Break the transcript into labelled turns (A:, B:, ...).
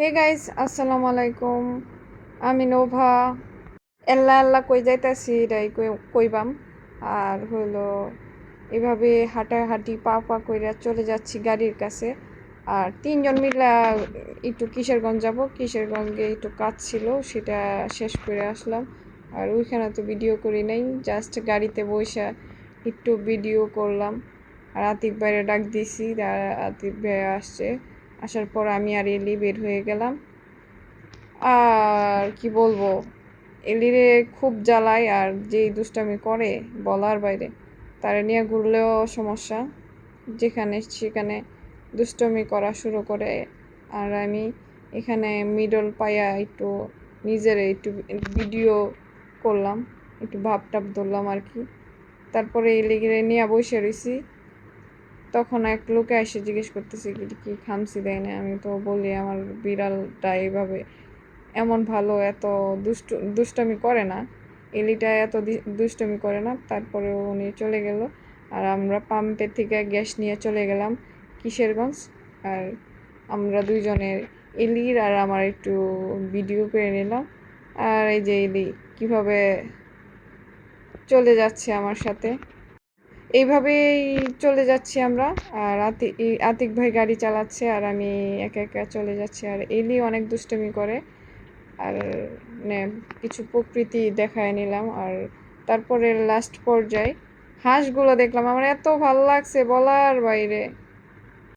A: Hey guys, আসসালামু আলাইকুম। আমি নোভা। এল্লা এল্লা কই যাইতাছি এটাই কইবাম। আর হইলো এভাবে হাঁটাহাঁটি পা পা কইরা চলে যাচ্ছি গাড়ির কাছে। আর তিনজন মিলা একটু কিশোরগঞ্জ যাব। কিশোরগঞ্জে একটু কাজ ছিল, সেটা শেষ করে আসলাম। আর ওইখানে তো ভিডিও করি নাই, জাস্ট গাড়িতে বইসা একটু ভিডিও করলাম। আর আতিক ভাইরে ডাক দিছি, আর আতিক ভাই আসছে। আসার পর আমি আর এলি বের হয়ে গেলাম। আর কি বলবো, এলিরে খুব জ্বালায়, আর যেই দুষ্টামি করে বলার বাইরে। তারা নিয়ে ঘুরলেও সমস্যা, যেখানে সেখানে দুষ্টমি করা শুরু করে। আর আমি এখানে মিডল পাইয়া একটু নিজের একটু ভিডিও করলাম, একটু ভাব টাপ ধরলাম আর কি। তারপরে এলিগিরে নিয়ে বসে রয়েছি। তখন এক লোকে এসে জিজ্ঞেস করতেছে কি কি খামসি দেয় না। আমি তো বলি আমার বিড়ালটা এইভাবে এমন ভালো, এত দুষ্টামি করে না। এলিটা এত দুষ্টামি করে না। তারপরে উনি চলে গেল, আর আমরা পাম্পের থেকে গ্যাস নিয়ে চলে গেলাম কিশোরগঞ্জ। আর আমরা দুইজনের, এলির আর আমার একটু ভিডিও করে নিলাম। আর এই যে এলি কিভাবে চলে যাচ্ছে আমার সাথে, এইভাবেই চলে যাচ্ছি আমরা। আর আতিক ভাই গাড়ি চালাচ্ছে, আর আমি একা একা চলে যাচ্ছি। আর এলি অনেক দুষ্টুমি করে। আর মানে কিছু প্রকৃতি দেখায় নিলাম। আর তারপরে লাস্ট পর্যায়ে হাঁসগুলো দেখলাম, আমার এত ভালো লাগছে বলার বাইরে।